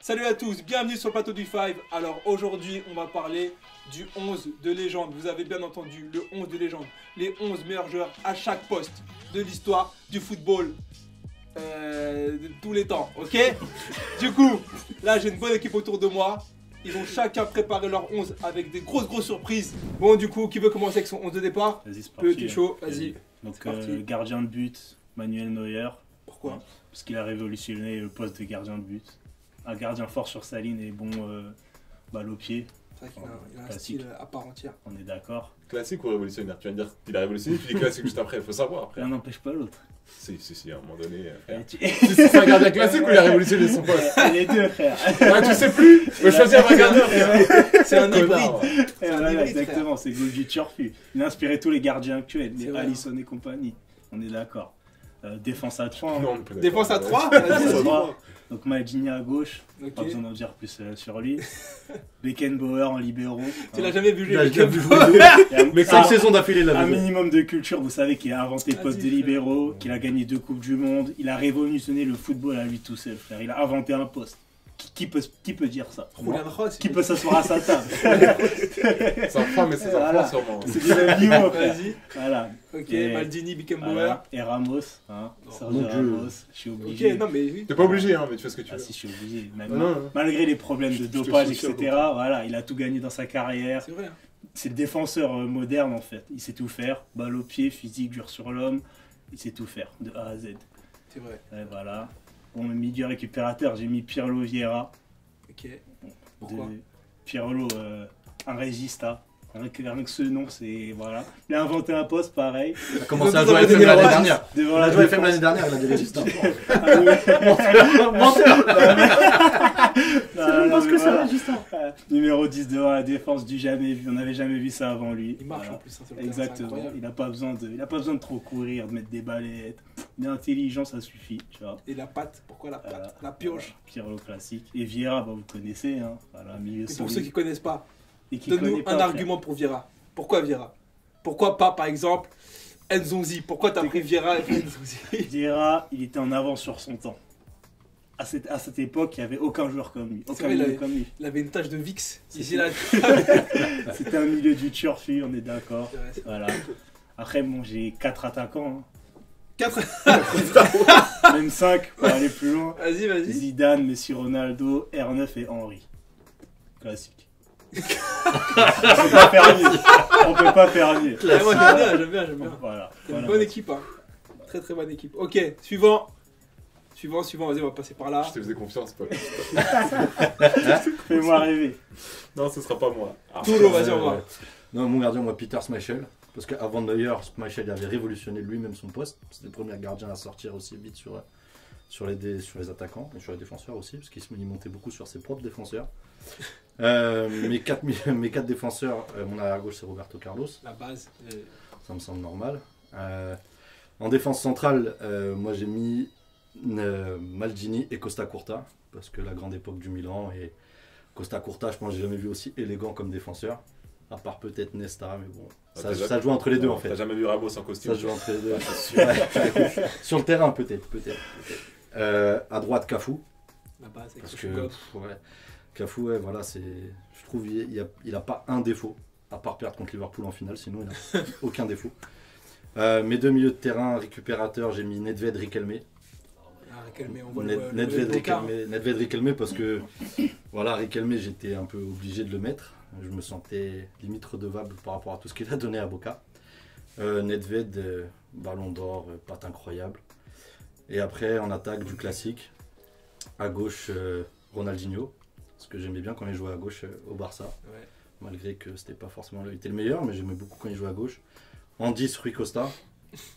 Salut à tous, bienvenue sur le plateau du Five. Alors aujourd'hui, on va parler du 11 de légende. Vous avez bien entendu, le 11 de légende. Les 11 meilleurs joueurs à chaque poste de l'histoire du football de tous les temps, ok? Du coup, là j'ai une bonne équipe autour de moi. Ils ont chacun préparé leur 11 avec des grosses surprises. Bon, du coup, qui veut commencer avec son 11 de départ? Vas-y, c'est parti. Petit chaud, vas-y. Donc, gardien de but, Manuel Neuer. Pourquoi? Parce qu'il a révolutionné le poste de gardien de but. Un gardien fort sur sa ligne et bon balle au pied. C'est vrai qu'il a un style à part entière. On est d'accord. Classique ou révolutionnaire? Tu viens de dire qu'il a révolutionné, tu dis classique juste après, il faut savoir après. L'un n'empêche pas l'autre. Si, à un moment donné. C'est un gardien classique ou il a révolutionné son poste? Les deux, frère. Ouais, tu sais plus. Faut choisir un gardien, frère. C'est un hybride. Voilà, exactement, c'est Golgi Turfu. Il a inspiré tous les gardiens actuels, C'est les vrai. Alisson et compagnie. On est d'accord. Défense à 3. Non, on peut Défense à 3, Défense à vas-y. 3. Donc Maldini à gauche. Ok. Pas besoin d'en dire plus sur lui. Beckenbauer en libéraux. Tu l'as jamais vu jouer Là, avec je l'ai vu Beckenbauer. Mais 5 saisons d'affilée, là. Un minimum de culture, vous savez qu'il a inventé le poste de Vas-y, libéraux, qu'il a gagné 2 Coupes du Monde, il a révolutionné le football à lui tout seul, frère. Il a inventé un poste. Qui peut dire ça? Julian Ross. Qui peut s'asseoir à sa table? Sa femme et ses Voilà. enfants, sûrement. C'est du même niveau, frère. Vas-y. Voilà. Ok, Et- Maldini, Beckenbauer. Voilà. Et Ramos, hein. Non. Sergio Mon Dieu. Ramos, je suis obligé. Ok, non mais oui. T'es pas obligé, hein, mais tu fais ce que tu Ah veux. si, je suis obligé. Non. Malgré les problèmes de Je te dopage, soutiens, etc., voilà, il a tout gagné dans sa carrière. C'est vrai. Hein. C'est le défenseur moderne en fait. Il sait tout faire. Balle au pied, physique, dur sur l'homme. Il sait tout faire, de A à Z. C'est vrai. Et voilà. Bon, le milieu récupérateur, j'ai mis Pirlo Vieira. Ok. Pourquoi? Pirlo, un régista. Rien que ce nom, c'est. Voilà. Il a inventé un poste pareil. Il a commencé à jouer à FM l'année dernière. Devant On la a joué à FM défense. l'année dernière, il a des résistants. Non, parce mais que c'est voilà. un résistant. Numéro 10 devant la défense du jamais vu. On n'avait jamais vu ça avant lui. Il marche Voilà. en plus. Hein, sur le terrain, c'est Exactement. incroyable. Il n'a pas besoin de trop courir, de mettre des ballettes. Il est intelligent, ça suffit. Tu vois. Et la patte, pourquoi la patte? Voilà. La pioche. Pirlo classique. Et Vieira, bah, vous le connaissez. Hein. Voilà, milieu Et pour solide. ceux qui connaissent pas, Et qui donne-nous connaît pas, un frère. argument pour Vieira. Pourquoi Vieira? Pourquoi pas, par exemple, Nzonzi? Pourquoi t'as pris Vieira et pas Nzonzi? Vieira, il était en avance sur son temps. À cette époque, il n'y avait aucun joueur comme lui. Aucun vrai, milieu comme lui. Il avait une tache de VIX. Si, Ici, si. là. C'était un milieu du turfu, on est d'accord. C'est vrai, c'est vrai. Voilà. Après, bon, j'ai 4 attaquants. 4. Hein. Même 5 pour aller plus loin. Vas-y. Zidane, Messi, Ronaldo, R9 et Henry. Classique. On peut pas faire mieux. On peut pas faire mieux. Ouais, moi j'aime bien. Voilà. C'est une Voilà. bonne équipe. Hein. Très bonne équipe. Ok, suivant. Vas-y, on va passer par là. Je te faisais confiance, Paul. Fais-moi rêver. Non, ce sera pas moi. Ah. Toulo, vas-y, on va. Non, mon gardien, moi, Peter Schmeichel. Parce qu'avant Neuer, Schmeichel avait révolutionné lui-même son poste. C'était le premier gardien à sortir aussi vite sur les attaquants et sur les défenseurs aussi, parce qu'il montait beaucoup sur ses propres défenseurs. Mes quatre défenseurs, mon arrière-gauche, c'est Roberto Carlos. La base. Ça me semble normal. En défense centrale, moi j'ai mis Maldini et Costa Curta, parce que la grande époque du Milan, et Costa Curta, je pense que j'ai jamais vu aussi élégant comme défenseur, à part peut-être Nesta, mais bon, ça joue entre les deux en fait. T'as jamais vu Ramos en costume? Ça joue entre les deux. Ouais. Sur le terrain peut-être. À droite, Cafu, La base avec parce son que gobe. ouais, Cafu, ouais, voilà, je trouve il a pas un défaut, à part perdre contre Liverpool en finale, sinon il n'a aucun défaut. Mes deux milieux de terrain récupérateurs, j'ai mis Nedved, Riquelme. Ah, Riquelme, on voit Nedved, Bocard. Riquelme, parce que voilà, Riquelme, j'étais un peu obligé de le mettre. Je me sentais limite redevable par rapport à tout ce qu'il a donné à Boca. Nedved, ballon d'or, patte incroyable. Et après, en attaque, du classique. À gauche, Ronaldinho, parce que j'aimais bien quand il jouait à gauche au Barça. Ouais. Malgré que c'était pas forcément là où il était le meilleur, mais j'aimais beaucoup quand il jouait à gauche. En 10, Rui Costa.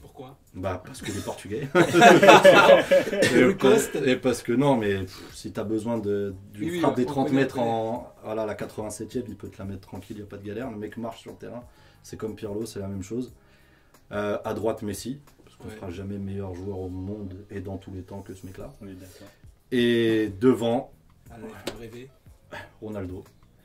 Pourquoi? Bah, parce qu'il est portugais. Rui Costa. Et parce que non, mais si tu as besoin d'une Oui, frappe des on 30 connaît, mètres on connaît. voilà, la 87e, il peut te la mettre tranquille, il n'y a pas de galère. Le mec marche sur le terrain. C'est comme Pirlo, c'est la même chose. À droite, Messi, parce qu'on ne Ouais. sera jamais meilleur joueur au monde et dans tous les temps que ce mec-là. On est d'accord. Et devant, Allez, il faut rêver. Ronaldo.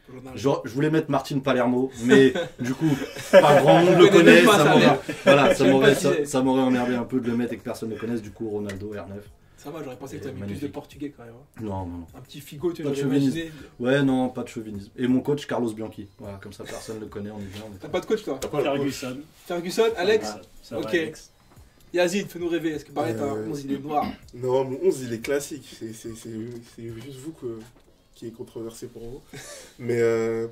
Ronaldo. Je voulais mettre Martin Palermo, mais du coup, pas grand monde le connais connaît. même pas, Ça ça, m'aurait- voilà, Je sais même pas qui c'est. ça m'aurait emmerdé un peu de le mettre et que personne ne le connaisse. Du coup, Ronaldo, R9. Ça va, j'aurais pensé que tu avais plus de Magnifique. portugais quand même. Hein. Non, non, non. Un petit Figo, tu Pas de l'aurais chauvinisme. imaginé. Ouais, non, pas de chauvinisme. Et mon coach, Carlos Bianchi. Voilà, comme ça, personne ne le connaît, on est bien. T'as pas de coach toi T'as pas la poche. Ferguson. Ferguson, Alex Ah, ça va, Ok. Alex. Yazid, fais-nous rêver. Est-ce que pareil, t'as un 11 il est noir Non, mon 11 il est classique. C'est juste vous qui est controversé pour vous. Mais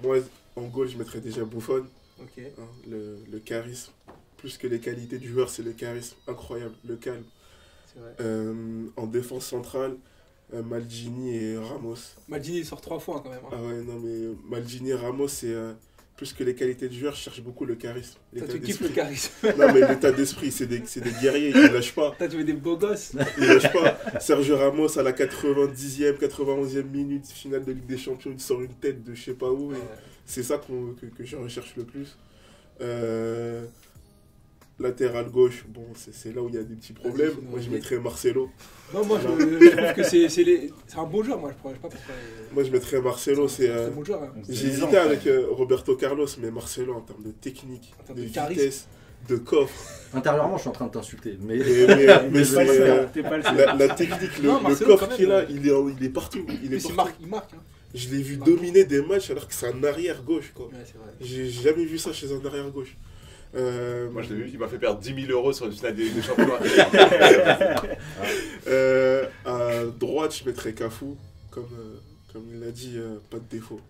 moi, en goal, je mettrais déjà Buffon. Ok. Hein, le charisme. Plus que les qualités du joueur, c'est le charisme. Incroyable, le calme. C'est vrai. En défense centrale, Maldini et Ramos. Maldini il sort 3 fois quand même. Hein. Ah ouais, non, mais Maldini et Ramos, c'est plus que les qualités du joueur, je cherche beaucoup le charisme. Toi, L'état tu kiffes le d'esprit. charisme. Non, mais l'état d'esprit, c'est des guerriers, ils ne lâchent pas. Toi, tu veux des beaux gosses. Ils ne lâchent pas. Sergio Ramos, à la 90e, 91e minute, finale de Ligue des Champions, il sort une tête de je sais pas où. Et c'est ça que je recherche le plus. Latéral gauche, bon, c'est là où il y a des petits problèmes. Vas-y, Moi, je vas-y. mettrais Marcelo. Non, moi, je trouve que c'est un bon joueur. Moi, je sais pas pourquoi. Moi, je mettrais Marcelo. C'est C'est un très bon joueur. Hein. J'ai hésité avec Roberto Carlos, mais Marcelo, en termes de technique, En termes de de charisme. vitesse, de coffre. Intérieurement, je suis en train de t'insulter. Mais Mais T'es pas le c'est, seul, t'es pas le seul. la technique, Non, le Marcelo, coffre quand qu'il même, a, il est partout. Il est Plus, il partout. marque. Hein. Je l'ai vu Il marque. dominer des matchs alors que c'est un arrière gauche. Quoi. Ouais, c'est vrai. J'ai jamais vu ça chez un arrière gauche. Moi je l'ai vu, il m'a fait perdre 10 000 euros sur une finale des champions. À droite, je mettrais Cafu. Comme il l'a dit, pas de défaut.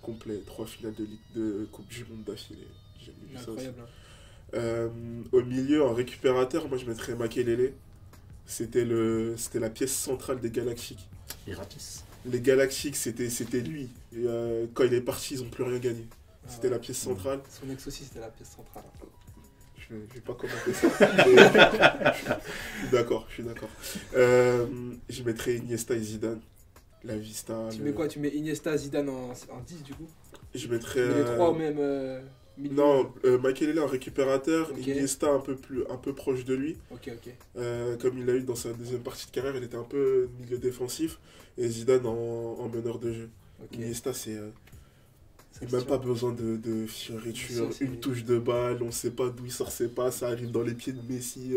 Complet. 3 finales de Coupe du Monde d'affilée. J'ai jamais vu ça aussi. Incroyable. Hein. Au milieu, en récupérateur, moi je mettrais Makelele. C'était la pièce centrale des Galactiques. Et Rapis. Les Galactiques, c'était lui. Et, quand il est parti, ils n'ont plus rien gagné. C'était Ah, la pièce centrale. Son ex aussi, c'était la pièce centrale. Je ne vais pas commenter ça. Je suis d'accord. Je mettrais Iniesta et Zidane. La Vista. Tu mets quoi? Tu mets Iniesta, Zidane en 10 du coup? Je mettrais. Les 3 au même milieu. Non, Makelele en récupérateur, Ok. Iniesta un peu proche de lui. Ok. Comme il l'a eu dans sa deuxième partie de carrière, il était un peu milieu défensif. Et Zidane en meneur de jeu. Ok. Iniesta, Ça, il n'a même c'est pas sûr. besoin de fioriture, C'est- une touche de balle, on ne sait pas d'où il sort ses passes, ça arrive dans les pieds de Messi.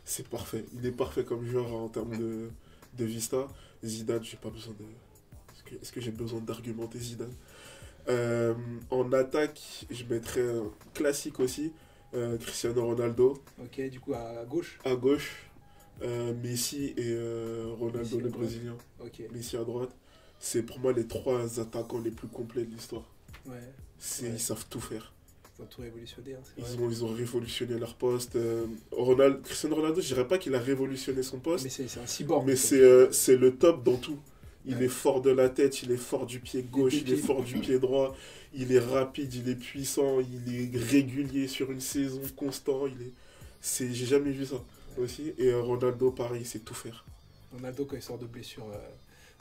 C'est parfait. Il est parfait comme joueur en termes de vista. Zidane, j'ai pas besoin de. Est-ce que j'ai besoin d'argumenter Zidane? En attaque, je mettrais un classique aussi, Cristiano Ronaldo. Ok, du coup à gauche. À gauche, Messi et Ronaldo Messi, le le Brésilien. Ok. Messi à droite. C'est pour moi les 3 attaquants les plus complets de l'histoire. Ouais. Ils Ouais. savent tout faire. Ils ont tout révolutionné. Hein, c'est vrai. Ils ont révolutionné leur poste. Cristiano Ronaldo, je dirais pas qu'il a révolutionné son poste, Mais c'est un cyborg. mais comme c'est le top dans tout. Il Ouais. est fort de la tête, il est fort du pied gauche, Des il est pieds. fort du pied droit, il est rapide, il est puissant, il est régulier sur une saison, constant. J'ai jamais vu ça aussi. Et Ronaldo, pareil, il sait tout faire. Ronaldo, quand il sort de blessure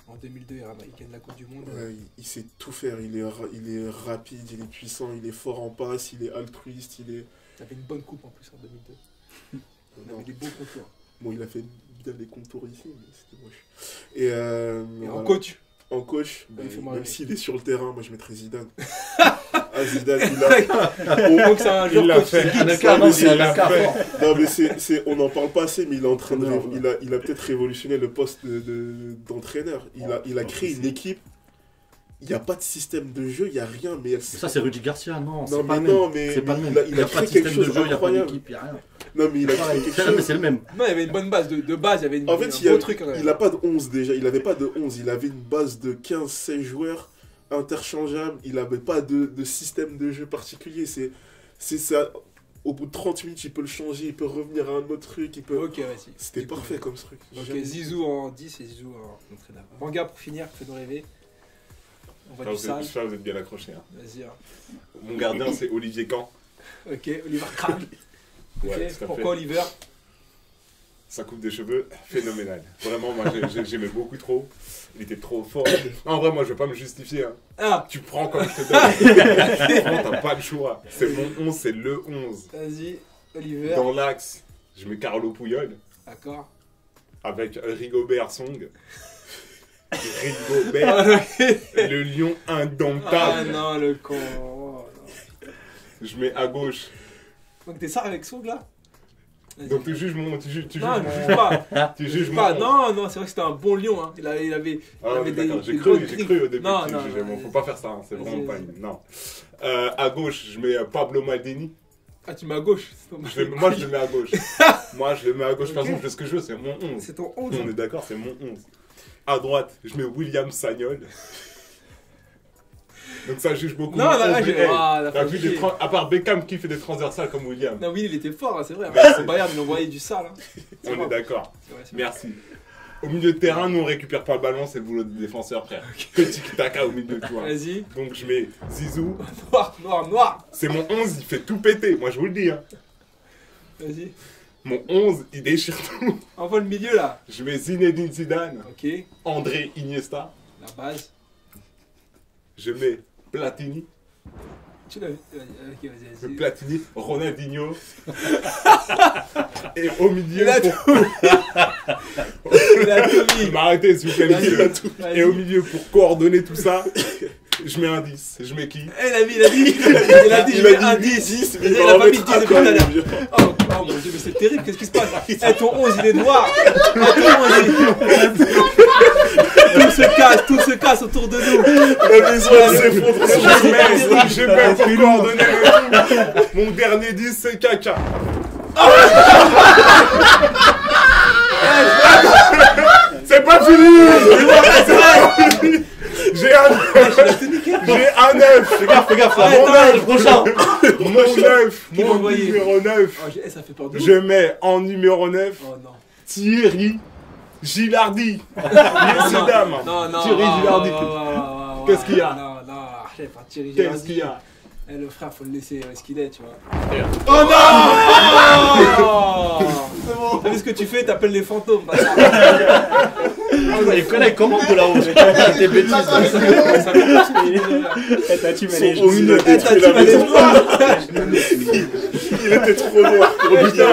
en 2002, il gagne la Coupe du Monde. Ouais, il sait tout faire. Il est rapide, il est puissant, il est fort en passe, il est altruiste, il est. Il avait une bonne coupe en plus en 2002. Il Non. avait des beaux contours. Bon, il a fait bien les contours ici, mais c'était moche. Et, Et en voilà. coach. En coach, Il bah, fait même marrer. s'il est sur le terrain, moi je mettrais Zidane. Ah, Zidane, il a. Donc c'est un joueur l'a coach. fait. c'est Un geek. cas, non, c'est il un a cas fait. fort. Non, mais on n'en parle pas assez, mais il est en train de. Non, Il a peut-être révolutionné le poste d'entraîneur. Il a créé une équipe. Il n'y a pas de système de jeu, il n'y a rien. Mais Ça, c'est Rudy Garcia, non. Non, c'est pas mais le même. non, mais C'est pas le même. il a pas créé de quelque système de chose jeu, il n'y a pas d'incroyable. d'équipe, il n'y a rien. Non, mais il a créé quelque C'est mais chose. c'est le même. Non, il y avait une bonne base. De base, il y avait En fait, un beau truc. il n'a pas de 11 déjà. Il n'avait pas de 11. Il avait une base de 15-16 joueurs interchangeables. Il n'avait pas de système de jeu particulier. C'est ça. Au bout de 30 minutes, il peut le changer. Il peut revenir à un autre truc. Il peut... Ok, vas-y. C'était Du coup, parfait comme ce truc. Ok, Jamais- Zizou en 10 et Zizou en entraîneur. Manga pour finir, fais-nous rêver. On va du sale. J'espère que vous êtes bien accrochés. Hein. Vas-y. Hein. Mon gardien, c'est Olivier Kahn. Ok, Oliver Kahn. Ok, Ouais, tout à fait. pourquoi Oliver? Sa coupe de cheveux, phénoménale. Vraiment, moi j'aimais beaucoup trop. Il était trop fort. En vrai, moi je veux pas me justifier. Hein. Ah, Tu prends comme je te donne. Franchement, t'as pas le choix. C'est mon 11, c'est le 11. vas-y, Oliver. Dans l'axe, je mets Carlo Puyol D'accord. avec Rigobert Song. Rigobert, Ah, ok. le lion Ah indomptable. non, le con. Oh, non. Je mets à gauche. Donc t'es ça avec Song là? Vas-y. Donc tu juges mon. Tu juges Non, je mon. juge pas. Tu Je juges juge mon. pas. Non, non, c'est vrai que c'était un bon lion. Hein. Il avait Ah, avait des- d'accord, des j'ai grosses cru au début Non, que tu non, jugeais. non, Bon, faut pas faire ça, hein, c'est vas-y, vraiment pas vas-y. une. Non. À gauche, je mets Pablo Maldini. Ah, tu mets à gauche. C'est ton- Moi, je le mets à gauche. Moi, je le mets à gauche. De toute Ok. façon, je fais ce que je veux, c'est mon 11. C'est ton 11. On est d'accord, c'est mon 11. À droite, je mets William Sagnol. Donc ça juge beaucoup. Non, là, j'ai. Hey, Ah, la t'as vu fatigué. à part Beckham qui fait des transversales comme William. Non, oui, il était fort, hein, c'est vrai. Merci. Au Bayern, il envoyait du sale. Hein. C'est On vrai. est d'accord. C'est vrai, c'est vrai. Merci. Au milieu de terrain, nous on récupère pas le ballon, c'est le boulot des défenseurs, frère. Petit taka au milieu, tu vois. Vas-y. Donc je mets Zizou. Noir, noir, noir. C'est mon 11, il fait tout péter. Moi je vous le dis. Hein. Vas-y. Mon 11, il déchire tout. Envoie le milieu là. Je mets Zinedine Zidane. Ok. André Iniesta. La base. Je mets Platini. Tu l'as vu. Ok, vas-y, Je mets vas-y. Platini. Ronaldinho. Et au milieu, Il a pour... Il a tout mis. m'arrêter s'il vous plaît, Vas-y, monsieur. vas-y. Et au milieu, pour coordonner tout ça, je mets un 10. Je mets qui? Eh, il a dit, je mets un 10. mais Il il va a en pas mis mettre 10 un depuis tout quand à l'heure. même. Oh mon dieu, mais c'est terrible, qu'est-ce qui se passe? Eh, ton 11 il est noir. Eh, ton 11 tout se casse autour de nous. La maison elle s'effondre sur la Je mets pour coordonner le tout. Mon dernier 10, c'est Kaka. C'est pas fini. J'ai un 9. Fais gaffe, là. Ouais, Mon attends, match prochain. Mon 9. Qui m'a Mon envoyé numéro 9. Oh, ça fait peur de Je mets en numéro 9 Oh non. Thierry Gilardi. Non, Dames. non, non. Thierry Gilardi. Qu'est-ce qu'il y a? Non, non, arrête, pas Thierry Qu'est-ce Gilardi. qu'il y a? Eh, le frère, faut le laisser ce qu'il est, tu vois. Oh non. Oh T'as vu ce que tu fais? T'appelles les fantômes. bâtard. Il connaît comment de là-haut. Des bêtises. Ça fait peur, ce qu'il est. Eh, ta team, elle est Son juste- il a Eh, ta détruit team, la elle est maison. noire. Il était trop noir pour lui. Putain.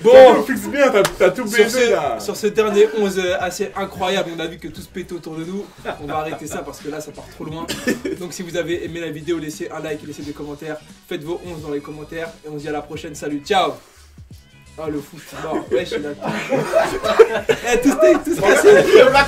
Bon, Fixe bien, t'as tout baisé là. sur ce dernier 11 assez incroyable, on a vu que tout se pétait autour de nous. On va arrêter ça parce que là ça part trop loin. Donc si vous avez aimé la vidéo, laissez un like, laissez des commentaires. Faites vos 11 dans les commentaires et on se dit à la prochaine. Salut, ciao. Oh le foot, c'est mort. Wesh, il a tout. Eh, tout se cassé. C'est un vrai.